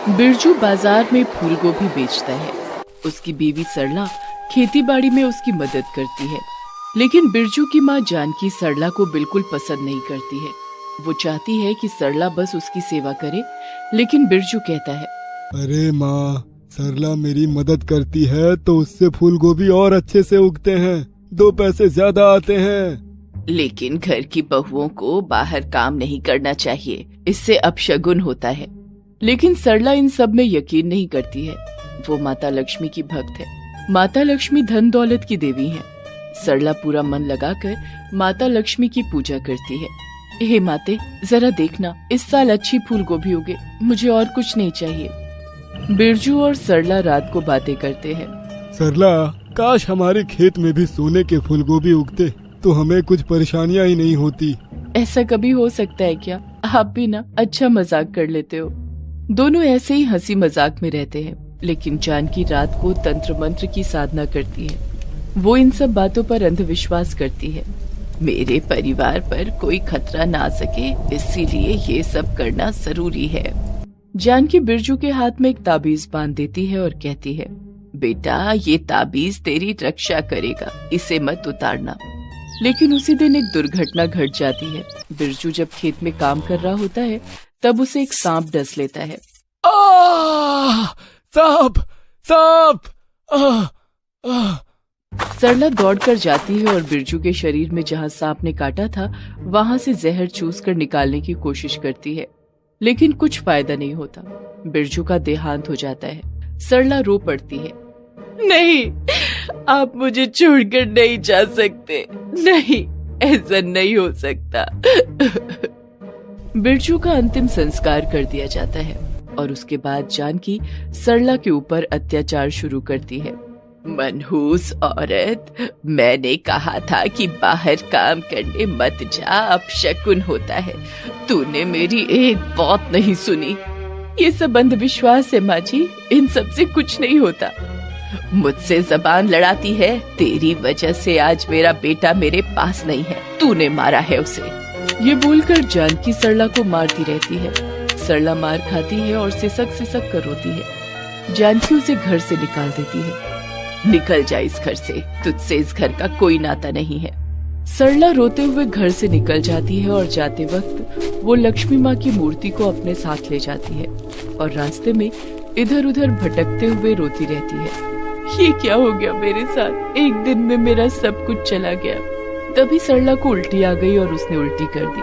बिरजू बाजार में फूल गोभी बेचता है। उसकी बीवी सरला खेती बाड़ी में उसकी मदद करती है, लेकिन बिरजू की माँ जानकी सरला को बिल्कुल पसंद नहीं करती है। वो चाहती है कि सरला बस उसकी सेवा करे, लेकिन बिरजू कहता है, अरे माँ, सरला मेरी मदद करती है तो उससे फूल गोभी और अच्छे से उगते हैं, 2 पैसे ज्यादा आते हैं। लेकिन घर की बहुओं को बाहर काम नहीं करना चाहिए, इससे अपशगुन होता है। लेकिन सरला इन सब में यकीन नहीं करती है। वो माता लक्ष्मी की भक्त है। माता लक्ष्मी धन दौलत की देवी है। सरला पूरा मन लगाकर माता लक्ष्मी की पूजा करती है। हे माते, जरा देखना, इस साल अच्छी फूल गोभी उगे, मुझे और कुछ नहीं चाहिए। बिरजू और सरला रात को बातें करते हैं। सरला, काश हमारे खेत में भी सोने के फूल गोभी उगते तो हमें कुछ परेशानियां ही नहीं होती। ऐसा कभी हो सकता है क्या? आप भी ना अच्छा मजाक कर लेते हो। दोनों ऐसे ही हंसी मजाक में रहते हैं, लेकिन जानकी रात को तंत्र मंत्र की साधना करती है। वो इन सब बातों पर अंधविश्वास करती है। मेरे परिवार पर कोई खतरा ना आ सके, इसीलिए ये सब करना जरूरी है। जानकी बिरजू के हाथ में एक ताबीज बांध देती है और कहती है, बेटा, ये ताबीज तेरी रक्षा करेगा, इसे मत उतारना। लेकिन उसी दिन एक दुर्घटना घट जाती है। बिरजू जब खेत में काम कर रहा होता है, तब उसे एक सांप डस लेता है। सांप, सांप! सरला दौड़कर जाती है और बिरजू के शरीर में जहाँ सांप ने काटा था, वहाँ से जहर चूसकर निकालने की कोशिश करती है, लेकिन कुछ फायदा नहीं होता। बिरजू का देहांत हो जाता है। सरला रो पड़ती है, नहीं, आप मुझे छोड़कर नहीं जा सकते, नहीं, ऐसा नहीं हो सकता। बिरजू का अंतिम संस्कार कर दिया जाता है और उसके बाद जानकी सरला के ऊपर अत्याचार शुरू करती है। मनहूस औरत, मैंने कहा था कि बाहर काम करने मत जा, अपशकुन होता है। तूने मेरी एक बात नहीं सुनी। ये सब अंधविश्वास है माँ जी, इन सब से कुछ नहीं होता। मुझसे जबान लड़ाती है, तेरी वजह से आज मेरा बेटा मेरे पास नहीं है, तूने मारा है उसे। ये बोलकर जानकी सरला को मारती रहती है। सरला मार खाती है और सिसक सिसक कर रोती है। जानकी उसे घर से निकाल देती है। निकल जा इस घर से, तुझसे इस घर का कोई नाता नहीं है। सरला रोते हुए घर से निकल जाती है और जाते वक्त वो लक्ष्मी माँ की मूर्ति को अपने साथ ले जाती है और रास्ते में इधर उधर भटकते हुए रोती रहती है। ये क्या हो गया मेरे साथ? एक दिन में मेरा सब कुछ चला गया। तभी सरला को उल्टी आ गई और उसने उल्टी कर दी।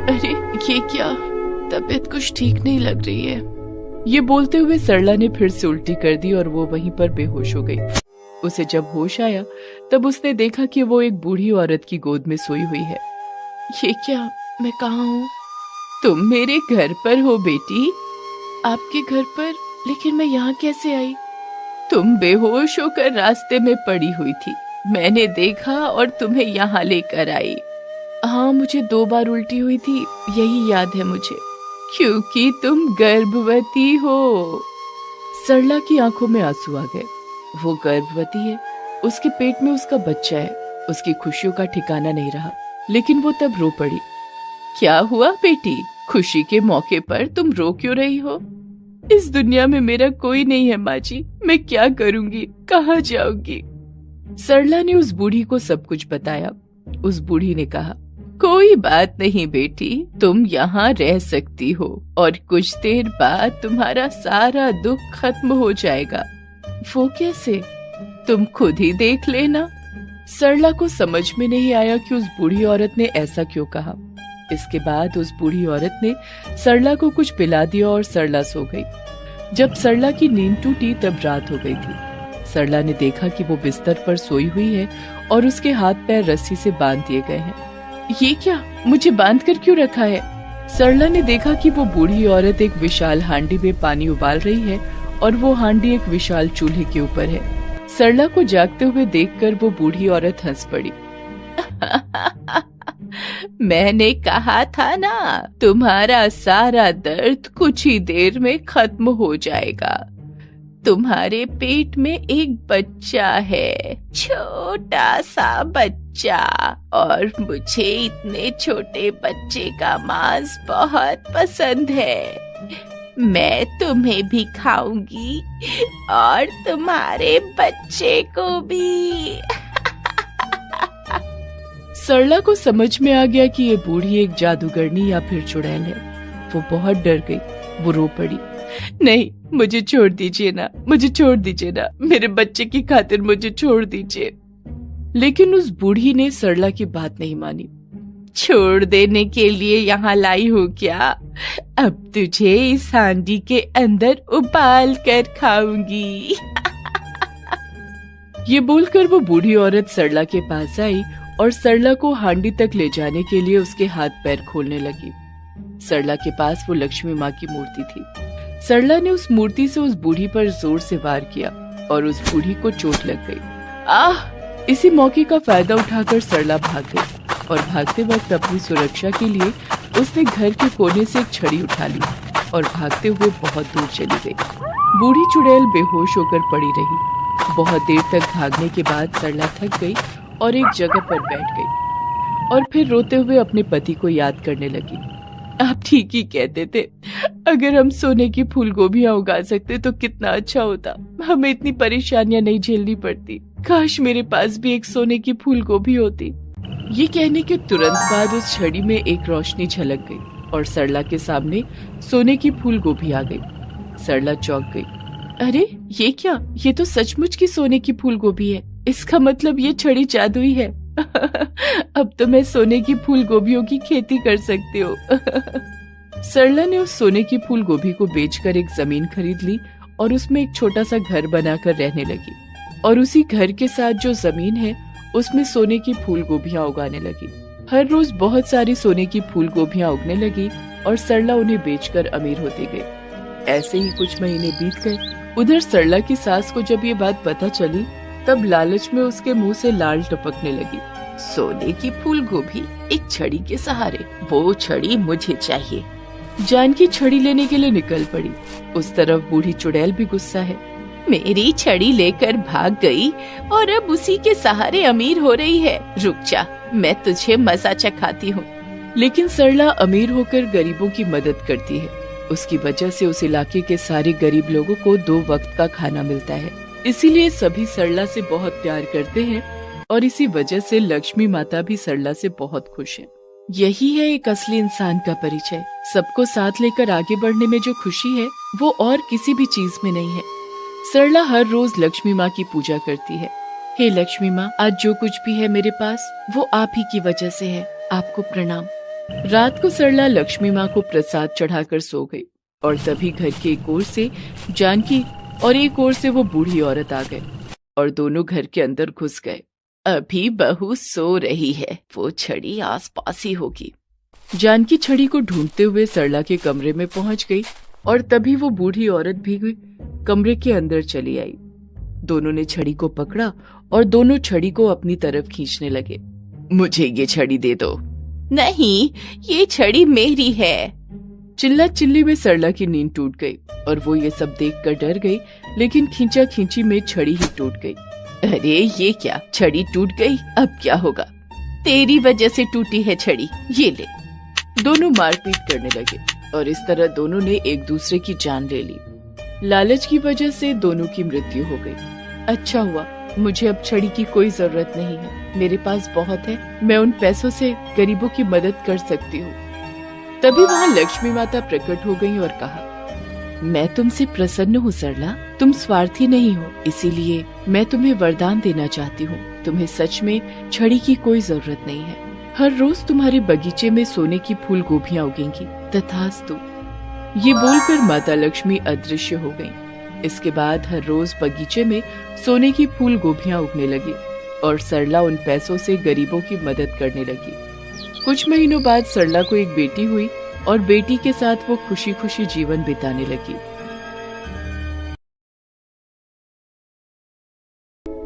अरे ये क्या, तबीयत कुछ ठीक नहीं लग रही है। ये बोलते हुए सरला ने फिर से उल्टी कर दी और वो वहीं पर बेहोश हो गई। उसे जब होश आया, तब उसने देखा कि वो एक बूढ़ी औरत की गोद में सोई हुई है। ये क्या, मैं कहाँ हूँ? तुम मेरे घर पर हो बेटी। आपके घर पर? लेकिन मैं यहाँ कैसे आई? तुम बेहोश होकर रास्ते में पड़ी हुई थी, मैंने देखा और तुम्हें यहाँ लेकर आई। हाँ, मुझे 2 बार उल्टी हुई थी, यही याद है मुझे, क्योंकि तुम गर्भवती हो। सरला की आंखों में आंसू आ गए। वो गर्भवती है, उसके पेट में उसका बच्चा है। उसकी खुशियों का ठिकाना नहीं रहा, लेकिन वो तब रो पड़ी। क्या हुआ बेटी, खुशी के मौके पर तुम रो क्यों रही हो? इस दुनिया में मेरा कोई नहीं है माँ जी, मैं क्या करूंगी, कहाँ जाऊंगी? सरला ने उस बूढ़ी को सब कुछ बताया। उस बूढ़ी ने कहा, कोई बात नहीं बेटी, तुम यहाँ रह सकती हो और कुछ देर बाद तुम्हारा सारा दुख खत्म हो जाएगा। वो कैसे? तुम खुद ही देख लेना। सरला को समझ में नहीं आया कि उस बूढ़ी औरत ने ऐसा क्यों कहा। इसके बाद उस बूढ़ी औरत ने सरला को कुछ पिला दिया और सरला सो गई। जब सरला की नींद टूटी तब रात हो गई थी। सरला ने देखा कि वो बिस्तर पर सोई हुई है और उसके हाथ पैर रस्सी से बांध दिए गए हैं। ये क्या, मुझे बांध कर क्यों रखा है? सरला ने देखा कि वो बूढ़ी औरत एक विशाल हांडी में पानी उबाल रही है और वो हांडी एक विशाल चूल्हे के ऊपर है। सरला को जागते हुए देखकर वो बूढ़ी औरत हंस पड़ी। मैंने कहा था ना, तुम्हारा सारा दर्द कुछ ही देर में खत्म हो जाएगा। तुम्हारे पेट में एक बच्चा है, छोटा सा बच्चा, और मुझे इतने छोटे बच्चे का मांस बहुत पसंद है। मैं तुम्हें भी खाऊंगी और तुम्हारे बच्चे को भी। सरला को समझ में आ गया कि ये बूढ़ी एक जादूगरनी या फिर चुड़ैल है। वो बहुत डर गई। वो रो पड़ी, नहीं, मुझे छोड़ दीजिए ना, मुझे छोड़ दीजिए ना, मेरे बच्चे की खातिर मुझे छोड़ दीजिए। लेकिन उस बूढ़ी ने सरला की बात नहीं मानी। छोड़ देने के लिए यहाँ लाई हूँ क्या? अब तुझे इस हांडी के अंदर उबाल कर खाऊंगी। ये बोलकर वो बूढ़ी औरत सरला के पास आई और सरला को हांडी तक ले जाने के लिए उसके हाथ पैर खोलने लगी। सरला के पास वो लक्ष्मी माँ की मूर्ति थी। सरला ने उस मूर्ति से उस बूढ़ी पर जोर से वार किया और उस बूढ़ी को चोट लग गई। आह! इसी मौके का फायदा उठाकर सरला भाग गई और भागते वक्त अपनी सुरक्षा के लिए उसने घर के कोने से एक छड़ी उठा ली और भागते हुए बहुत दूर चली गई। बूढ़ी चुड़ैल बेहोश होकर पड़ी रही। बहुत देर तक भागने के बाद सरला थक गई और एक जगह पर बैठ गई और फिर रोते हुए अपने पति को याद करने लगी। आप ठीक ही कहते थे, अगर हम सोने की फूल गोभियां उगा सकते तो कितना अच्छा होता। हमें इतनी परेशानियां नहीं झेलनी पड़ती। काश मेरे पास भी एक सोने की फूल गोभी होती। ये कहने के तुरंत बाद उस छड़ी में एक रोशनी झलक गई और सरला के सामने सोने की फूल गोभी आ गई। सरला चौंक गई। अरे ये क्या? ये तो सचमुच की सोने की फूल गोभी है। इसका मतलब ये छड़ी जादुई है। अब तो मैं सोने की फूल गोभियों की खेती कर सकती हूँ। सरला ने उस सोने की फूल गोभी को बेचकर एक जमीन खरीद ली और उसमें एक छोटा सा घर बनाकर रहने लगी और उसी घर के साथ जो जमीन है उसमें सोने की फूल गोभियां उगाने लगी। हर रोज बहुत सारी सोने की फूल गोभियां उगने लगी और सरला उन्हें बेचकर अमीर होती गई। ऐसे ही कुछ महीने बीत गए। उधर सरला की सास को जब ये बात पता चली तब लालच में उसके मुंह से लाल टपकने लगी। सोने की फूल गोभी एक छड़ी के सहारे, वो छड़ी मुझे चाहिए। जानकी छड़ी लेने के लिए निकल पड़ी। उस तरफ बूढ़ी चुड़ैल भी गुस्सा है। मेरी छड़ी लेकर भाग गई और अब उसी के सहारे अमीर हो रही है। रुक जा, मैं तुझे मजा चखाती हूँ। लेकिन सरला अमीर होकर गरीबों की मदद करती है। उसकी वजह से उस इलाके के सारे गरीब लोगों को 2 वक्त का खाना मिलता है। इसीलिए सभी सरला से बहुत प्यार करते हैं और इसी वजह से लक्ष्मी माता भी सरला से बहुत खुश है। यही है एक असली इंसान का परिचय। सबको साथ लेकर आगे बढ़ने में जो खुशी है वो और किसी भी चीज में नहीं है। सरला हर रोज लक्ष्मी माँ की पूजा करती है। हे लक्ष्मी माँ, आज जो कुछ भी है मेरे पास वो आप ही की वजह से है। आपको प्रणाम। रात को सरला लक्ष्मी माँ को प्रसाद चढ़ाकर सो गई और तभी घर के एक ओर से जानकी और एक ओर से वो बूढ़ी औरत आ गए और दोनों घर के अंदर घुस गए। अभी बहू सो रही है, वो छड़ी आसपास ही होगी। जानकी छड़ी को ढूंढते हुए सरला के कमरे में पहुंच गई और तभी वो बूढ़ी औरत भी कमरे के अंदर चली आई। दोनों ने छड़ी को पकड़ा और दोनों छड़ी को अपनी तरफ खींचने लगे। मुझे ये छड़ी दे दो। नहीं, ये छड़ी मेरी है। चिल्ला चिल्ली में सरला की नींद टूट गई और वो ये सब देखकर डर गई, लेकिन खींचा खींची में छड़ी ही टूट गई। अरे ये क्या, छड़ी टूट गई, अब क्या होगा? तेरी वजह से टूटी है छड़ी, ये ले। दोनों मारपीट करने लगे और इस तरह दोनों ने एक दूसरे की जान ले ली। लालच की वजह से दोनों की मृत्यु हो गई। अच्छा हुआ, मुझे अब छड़ी की कोई जरूरत नहीं है। मेरे पास बहुत है, मैं उन पैसों से गरीबों की मदद कर सकती हूँ। तभी वहाँ लक्ष्मी माता प्रकट हो गई और कहा, मैं तुमसे प्रसन्न हूँ सरला, तुम स्वार्थी नहीं हो, इसीलिए मैं तुम्हें वरदान देना चाहती हूँ। तुम्हें सच में छड़ी की कोई जरूरत नहीं है। हर रोज तुम्हारे बगीचे में सोने की फूल गोभियाँ उगेंगी। तथास्तु। ये बोलकर माता लक्ष्मी अदृश्य हो गयी। इसके बाद हर रोज बगीचे में सोने की फूल गोभियाँ उगने लगी और सरला उन पैसों से गरीबों की मदद करने लगी। कुछ महीनों बाद सरला को एक बेटी हुई और बेटी के साथ वो खुशी खुशी जीवन बिताने लगी।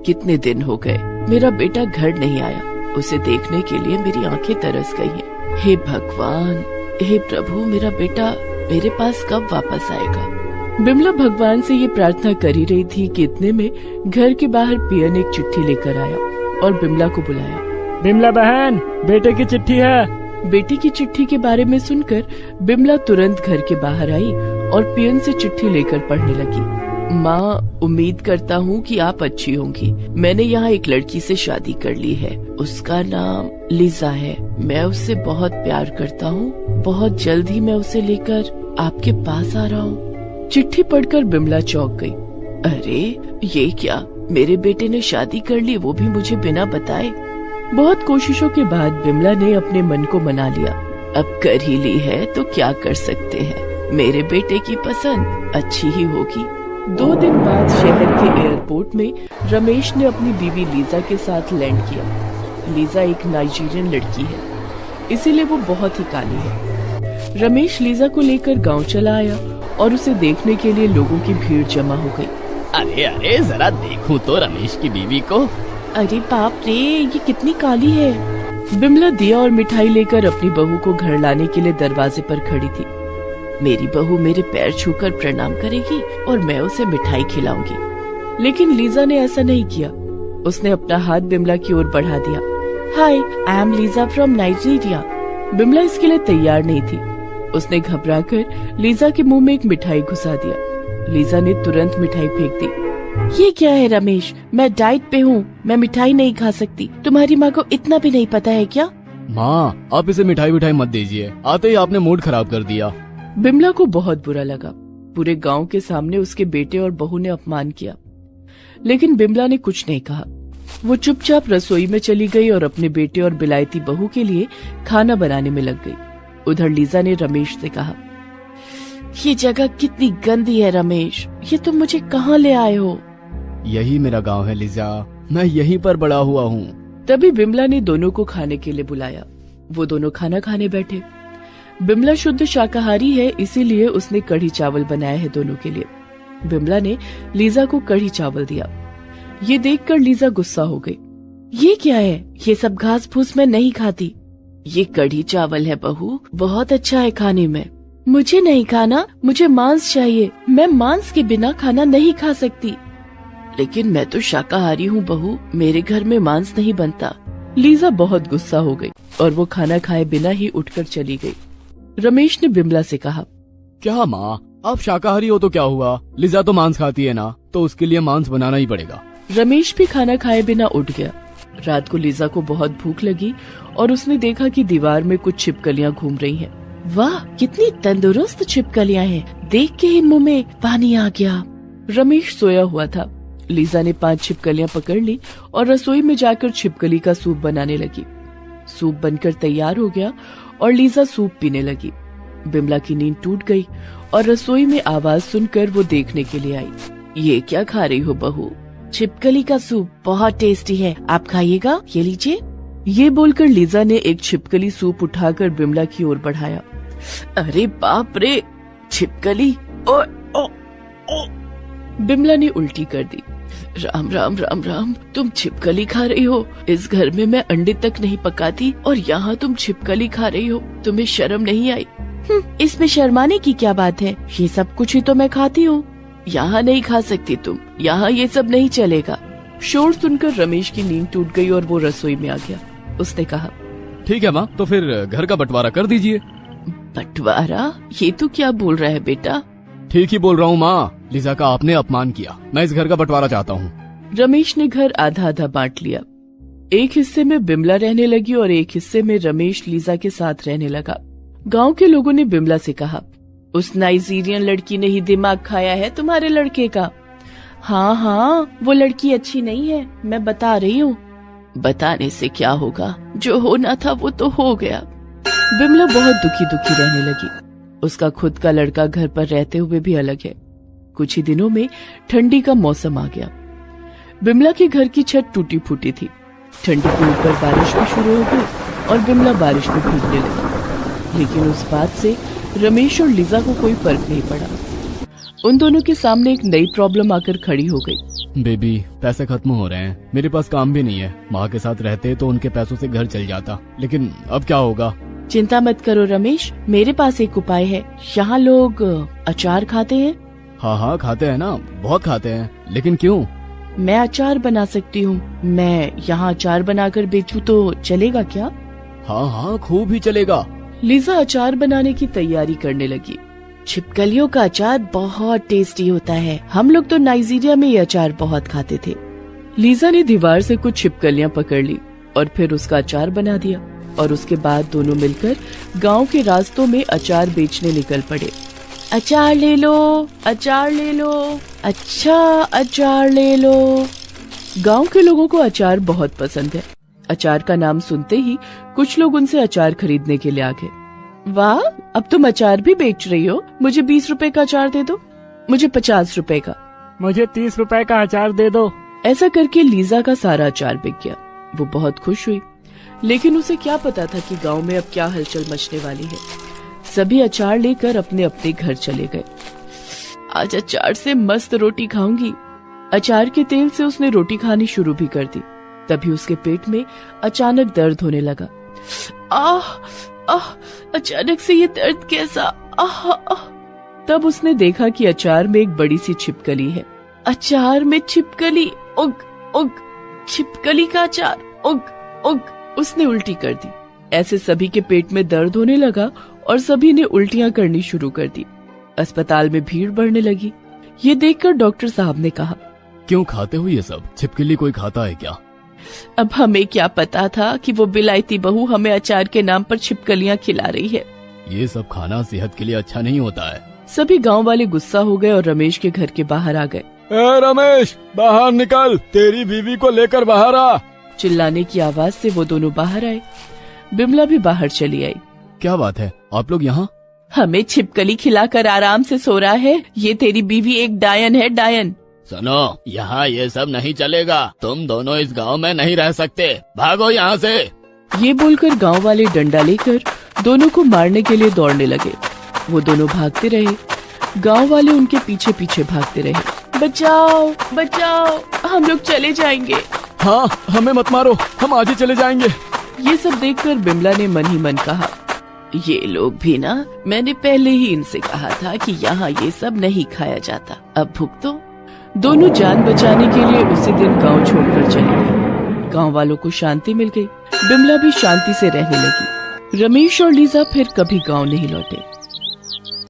कितने दिन हो गए, मेरा बेटा घर नहीं आया। उसे देखने के लिए मेरी आंखें तरस गई हैं। हे भगवान, हे प्रभु, मेरा बेटा मेरे पास कब वापस आएगा? बिमला भगवान से ये प्रार्थना कर ही रही थी कि इतने में घर के बाहर पियन एक चिट्ठी लेकर आया और बिमला को बुलाया। बिमला बहन, बेटे की चिट्ठी है। बेटी की चिट्ठी के बारे में सुनकर बिमला तुरंत घर के बाहर आई और पियन से चिट्ठी लेकर पढ़ने लगी। माँ, उम्मीद करता हूँ कि आप अच्छी होंगी। मैंने यहाँ एक लड़की से शादी कर ली है। उसका नाम लीजा है। मैं उससे बहुत प्यार करता हूँ। बहुत जल्द ही मैं उसे लेकर आपके पास आ रहा हूँ। चिट्ठी पढ़कर बिमला चौंक गई। अरे ये क्या, मेरे बेटे ने शादी कर ली, वो भी मुझे बिना बताए। बहुत कोशिशों के बाद बिमला ने अपने मन को मना लिया। अब कर ही ली है तो क्या कर सकते हैं। मेरे बेटे की पसंद अच्छी ही होगी। 2 दिन बाद शहर के एयरपोर्ट में रमेश ने अपनी बीवी लीजा के साथ लैंड किया। लीजा एक नाइजीरियन लड़की है, इसीलिए वो बहुत ही काली है। रमेश लीजा को लेकर गांव चला आया और उसे देखने के लिए लोगों की भीड़ जमा हो गई। अरे अरे, जरा देखूं तो रमेश की बीवी को। अरे बाप रे, ये कितनी काली है। बिमला दिया और मिठाई लेकर अपनी बहू को घर लाने के लिए दरवाजे पर खड़ी थी। मेरी बहू मेरे पैर छूकर प्रणाम करेगी और मैं उसे मिठाई खिलाऊंगी। लेकिन लीजा ने ऐसा नहीं किया। उसने अपना हाथ बिमला की ओर बढ़ा दिया। Hi, I am Lisa from Nigeria. Bimla इसके लिए तैयार नहीं थी। उसने घबराकर लीजा के मुंह में एक मिठाई घुसा दिया। लीजा ने तुरंत मिठाई फेंक दी। ये क्या है रमेश, मैं डाइट पे हूँ, मैं मिठाई नहीं खा सकती। तुम्हारी माँ को इतना भी नहीं पता है क्या? माँ, आप इसे मिठाई मत दीजिए, आते ही आपने मूड खराब कर दिया। बिमला को बहुत बुरा लगा। पूरे गांव के सामने उसके बेटे और बहू ने अपमान किया, लेकिन बिमला ने कुछ नहीं कहा। वो चुपचाप रसोई में चली गई और अपने बेटे और बिलायती बहू के लिए खाना बनाने में लग गई। उधर लीजा ने रमेश से कहा, ये जगह कितनी गंदी है रमेश, ये तुम मुझे कहाँ ले आए हो? यही मेरा गांव है लीजा, मैं यहीं पर बड़ा हुआ हूँ। तभी बिमला ने दोनों को खाने के लिए बुलाया। वो दोनों खाना खाने बैठे। बिमला शुद्ध शाकाहारी है, इसीलिए उसने कढ़ी चावल बनाए हैं दोनों के लिए। बिमला ने लीजा को कढ़ी चावल दिया। ये देखकर लीजा गुस्सा हो गई। ये क्या है, ये सब घास फूस मैं नहीं खाती। ये कढ़ी चावल है बहू, बहुत अच्छा है खाने में। मुझे नहीं खाना, मुझे मांस चाहिए। मैं मांस के बिना खाना नहीं खा सकती। लेकिन मैं तो शाकाहारी हूँ बहू, मेरे घर में मांस नहीं बनता। लीजा बहुत गुस्सा हो गई और वो खाना खाए बिना ही उठकर चली गई। रमेश ने बिमला से कहा, क्या माँ, आप शाकाहारी हो तो क्या हुआ, लीजा तो मांस खाती है ना, तो उसके लिए मांस बनाना ही पड़ेगा। रमेश भी खाना खाए बिना उठ गया। रात को लीजा को बहुत भूख लगी और उसने देखा कि दीवार में कुछ छिपकलियां घूम रही हैं। वाह, कितनी तंदुरुस्त छिपकलियां हैं, देख के ही मुंह में पानी आ गया। रमेश सोया हुआ था। लीजा ने 5 छिपकलियां पकड़ ली और रसोई में जाकर छिपकली का सूप बनाने लगी। सूप बनकर तैयार हो गया और लीजा सूप पीने लगी। बिमला की नींद टूट गई और रसोई में आवाज सुनकर वो देखने के लिए आई। ये क्या खा रही हो बहू? छिपकली का सूप, बहुत टेस्टी है, आप खाइएगा, ये लीजिए। ये बोलकर लीजा ने एक छिपकली सूप उठाकर बिमला की ओर बढ़ाया। अरे बाप रे, छिपकली! ओ, ओ, ओ। बिमला ने उल्टी कर दी। राम राम राम राम, तुम छिपकली खा रही हो? इस घर में मैं अंडे तक नहीं पकाती और यहाँ तुम छिपकली खा रही हो, तुम्हें शर्म नहीं आई? इसमें शर्माने की क्या बात है, ये सब कुछ ही तो मैं खाती हूँ। यहाँ नहीं खा सकती तुम, यहाँ ये सब नहीं चलेगा। शोर सुनकर रमेश की नींद टूट गई और वो रसोई में आ गया। उसने कहा, ठीक है माँ, तो फिर घर का बंटवारा कर दीजिए। बंटवारा? ये तू क्या बोल रहा है बेटा? ठीक ही बोल रहा हूँ माँ, लीजा का आपने अपमान किया, मैं इस घर का बंटवारा चाहता हूँ। रमेश ने घर आधा आधा बांट लिया। एक हिस्से में बिमला रहने लगी और एक हिस्से में रमेश लीजा के साथ रहने लगा। गांव के लोगों ने बिमला से कहा, उस नाइजीरियन लड़की ने ही दिमाग खाया है तुम्हारे लड़के का। हाँ हाँ, वो लड़की अच्छी नहीं है, मैं बता रही हूँ। बताने से क्या होगा, जो होना था वो तो हो गया। बिमला बहुत दुखी दुखी रहने लगी। उसका खुद का लड़का घर पर रहते हुए भी अलग है। कुछ ही दिनों में ठंडी का मौसम आ गया। बिमला के घर की छत टूटी फूटी थी। ठंडी के ऊपर बारिश भी शुरू हो गई और बिमला बारिश में भीगने लगी। लेकिन उस बात से रमेश और लीजा को कोई फर्क नहीं पड़ा। उन दोनों के सामने एक नई प्रॉब्लम आकर खड़ी हो गई। बेबी, पैसे खत्म हो रहे हैं, मेरे पास काम भी नहीं है। माँ के साथ रहते तो उनके पैसों से घर चल जाता, लेकिन अब क्या होगा? चिंता मत करो रमेश, मेरे पास एक उपाय है। यहाँ लोग अचार खाते हैं। हाँ हाँ, खाते हैं ना, बहुत खाते हैं, लेकिन क्यों? मैं अचार बना सकती हूँ। मैं यहाँ अचार बनाकर बेचूं तो चलेगा क्या? हाँ हाँ, खूब ही चलेगा। लीजा अचार बनाने की तैयारी करने लगी। छिपकलियों का अचार बहुत टेस्टी होता है। हम लोग तो नाइजीरिया में ये अचार बहुत खाते थे। लीजा ने दीवार से कुछ छिपकलियां पकड़ ली और फिर उसका अचार बना दिया और उसके बाद दोनों मिलकर गांव के रास्तों में अचार बेचने निकल पड़े। अचार ले लो, अचार ले लो, अच्छा अचार ले लो। गांव के लोगों को अचार बहुत पसंद है। अचार का नाम सुनते ही कुछ लोग उनसे अचार खरीदने के लिए आ गए। वाह, अब तुम अचार भी बेच रही हो। मुझे 20 रुपए का अचार दे दो। मुझे 50 रुपए का। मुझे 30 रुपए का अचार दे दो। ऐसा करके लीजा का सारा अचार बिक गया। वो बहुत खुश हुई, लेकिन उसे क्या पता था कि गांव में अब क्या हलचल मचने वाली है। सभी अचार लेकर अपने अपने घर चले गए। आज अचार से मस्त रोटी खाऊंगी। अचार के तेल से उसने रोटी खानी शुरू भी कर दी। तभी उसके पेट में अचानक दर्द होने लगा। आह आह, अचानक से ये दर्द कैसा? आह आह। तब उसने देखा कि अचार में एक बड़ी सी छिपकली है। अचार में छिपकली, उग उग, छिपकली का अचार, उग उग। उसने उल्टी कर दी। ऐसे सभी के पेट में दर्द होने लगा और सभी ने उल्टियां करनी शुरू कर दी। अस्पताल में भीड़ बढ़ने लगी। ये देखकर डॉक्टर साहब ने कहा, क्यों खाते हो ये सब? छिपकली कोई खाता है क्या? अब हमें क्या पता था कि वो बिलायती बहू हमें अचार के नाम पर छिपकलियां खिला रही है। ये सब खाना सेहत के लिए अच्छा नहीं होता है। सभी गांव वाले गुस्सा हो गए और रमेश के घर के बाहर आ गए। ए रमेश, बाहर निकल, तेरी बीवी को लेकर बाहर आ। चिल्लाने की आवाज से वो दोनों बाहर आए। बिमला भी बाहर चली आई। क्या बात है, आप लोग यहाँ? हमें छिपकली खिलाकर आराम से सो रहा है। ये तेरी बीवी एक डायन है, डायन। सुनो, यहाँ ये सब नहीं चलेगा। तुम दोनों इस गांव में नहीं रह सकते। भागो यहाँ से। ये बोलकर गांव वाले डंडा लेकर दोनों को मारने के लिए दौड़ने लगे। वो दोनों भागते रहे। गांव वाले उनके पीछे पीछे भागते रहे। बचाओ बचाओ, हम लोग चले जाएंगे। हाँ, हमें मत मारो, हम आज ही चले जाएंगे। ये सब देखकर बिमला ने मन ही मन कहा, ये लोग भी ना, मैंने पहले ही इनसे कहा था कि यहाँ ये सब नहीं खाया जाता। अब भुगतो। दोनों जान बचाने के लिए उसी दिन गांव छोड़कर चले गए। गांव वालों को शांति मिल गई। बिमला भी शांति से रहने लगी। रमेश और लीजा फिर कभी गांव नहीं लौटे।